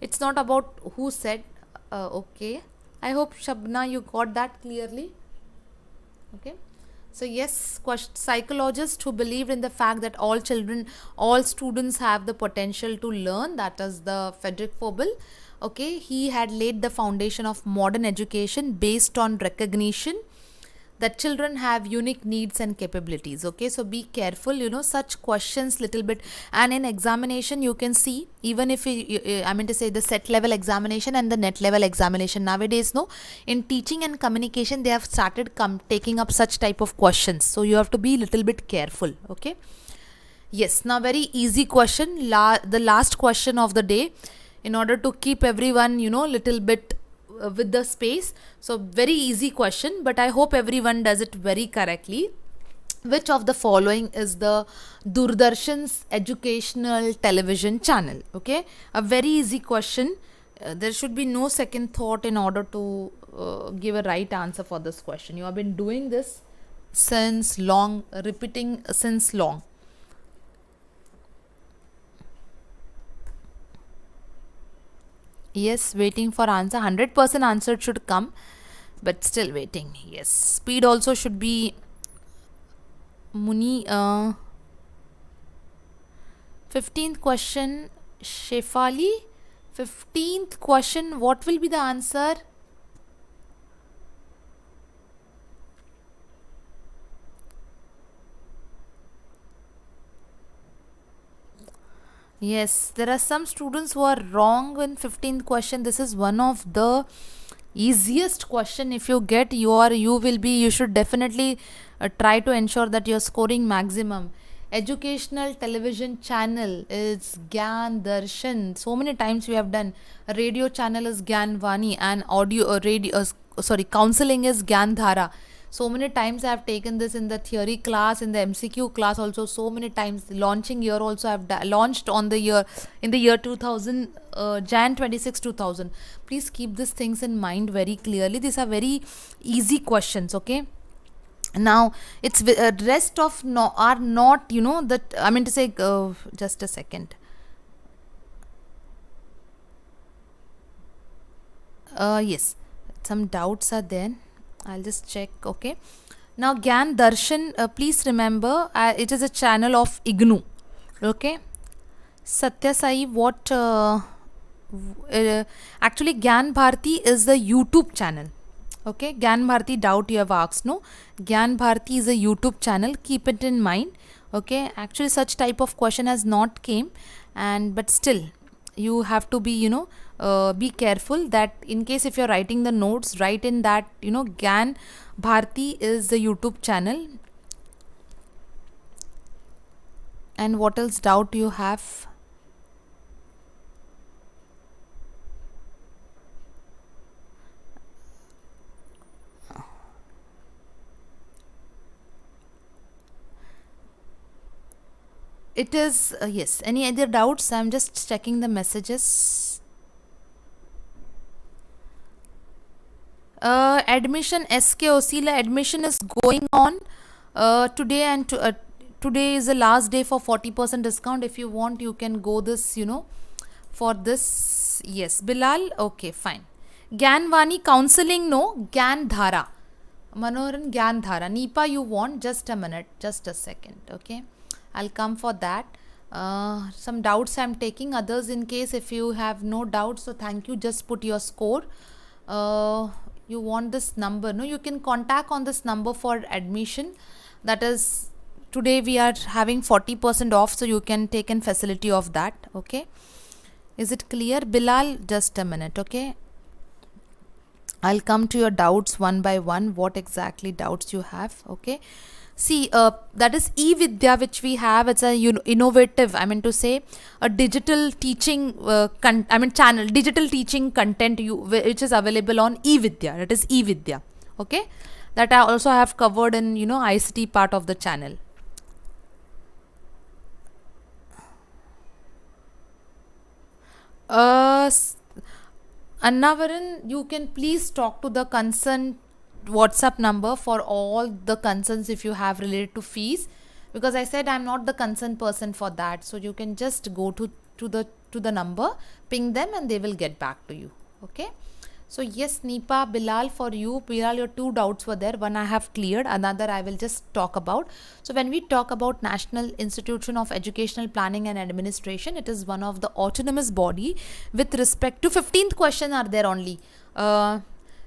It's not about who said. Okay, I hope Shabna you got that clearly. Okay, so yes, psychologists who believed in the fact that all students have the potential to learn, that is the Frederick Froebel. Okay, he had laid the foundation of modern education based on recognition that children have unique needs and capabilities. Okay, so be careful, such questions little bit, and in examination you can see, even if I mean to say the set level examination and the net level examination nowadays, no, in teaching and communication they have started taking up such type of questions, so you have to be little bit careful. Okay, yes, now very easy question, the last question of the day. in order to keep everyone, little bit with the space. So very easy question, but I hope everyone does it very correctly. Which of the following is the Doordarshan's educational television channel? Okay, a very easy question. There should be no second thought in order to give a right answer for this question. You have been doing this since long, repeating since long. Yes, waiting for answer. 100% answer should come, but still waiting. Yes, speed also should be. Muni, 15th question, Shefali. 15th question, what will be the answer? Yes, there are some students who are wrong in 15th question. This is one of the easiest question. If you get you should definitely try to ensure that you're scoring maximum. Educational television channel is Gyan Darshan. So many times we have done. A radio channel is Gyan Vani, and counseling is Gyan Dhara. So many times I have taken this in the theory class, in the MCQ class also. So many times launching year also I have launched on the year in the year 2000, Jan 26 2000. Please keep these things in mind very clearly. These are very easy questions. Okay. Now it's rest of are not, that I mean to say, just a second. Yes, some doubts are there. I'll just check. Okay. Now Gyan Darshan, please remember, it is a channel of IGNU. Okay. Satya Sai, what actually Gyan Bharati is the YouTube channel. Okay, Gyan Bharati, doubt you have asked. No, Gyan Bharati is a YouTube channel. Keep it in mind. Okay, actually such type of question has not came, but still you have to be, be careful that in case if you're writing the notes, write in that, Gyan Bharati is the YouTube channel. And what else doubt you have? It is, yes. Any other doubts? I'm just checking the messages. Admission SKOC, admission is going on today, and today is the last day for 40% discount. If you want, you can go this, for this. Yes, Bilal. Okay, fine. Gyanvani counseling, no. Gyan Dhara. Manoharan Gyan Dhara. Nipa, you want? Just a minute. Just a second. Okay. I'll come for that. Some doubts I'm taking. Others, in case if you have no doubts, so thank you. Just put your score. You want this number, no? You can contact on this number for admission. That is, today we are having 40% off, so you can take in facility of that. Okay. Is it clear? Bilal, just a minute. Okay. I'll come to your doubts one by one. What exactly doubts you have? Okay. See, that is e-Vidya which we have. It's a innovative, I mean to say, a digital teaching channel, digital teaching content which is available on e-Vidya. That is e-Vidya. Okay, that I also have covered in ICT part of the channel. Annavaran, you can please talk to the concerned WhatsApp number for all the concerns if you have related to fees, because I said I'm not the concerned person for that. So you can just go to the number, ping them, and they will get back to you. Okay. So yes, Nipa, Bilal, for you, Bilal, your two doubts were there. One I have cleared, another I will just talk about. So when we talk about National Institution of Educational Planning and Administration, it is one of the autonomous body with respect to 15th question are there only.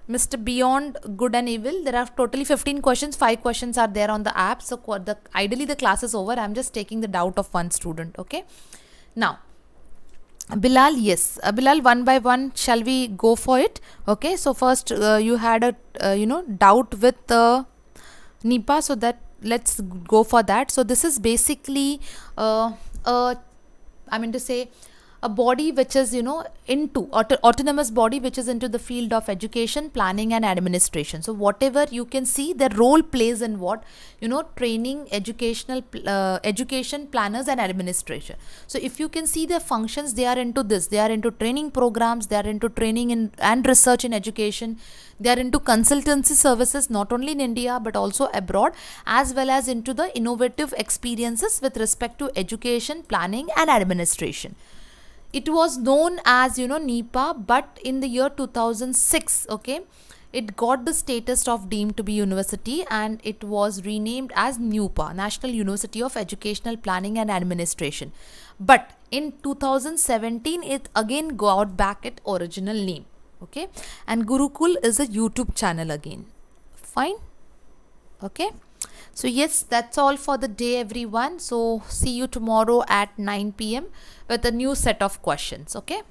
Mr. Beyond Good and Evil, there are totally 15 questions. 5 questions are there on the app. So ideally the class is over. I'm just taking the doubt of one student. Okay. Now, Bilal, yes. Bilal, one by one, shall we go for it? Okay. So first you had a, doubt with Nipa. So that let's go for that. So this is basically, I mean to say, a body which is, into autonomous body which is into the field of education, planning and administration. So whatever you can see, the role plays in what, training, education, planners and administration. So if you can see the functions, they are into this. They are into training programs, they are into training and research in education. They are into consultancy services, not only in India but also abroad, as well as into the innovative experiences with respect to education, planning and administration. It was known as, NEPA, but in the year 2006, okay, it got the status of deemed to be university and it was renamed as NUPA, National University of Educational Planning and Administration. But in 2017, it again got back its original name. Okay, and Gurukul is a YouTube channel again. Fine. Okay, so yes, that's all for the day, everyone. So see you tomorrow at 9 p.m. with a new set of questions. Okay.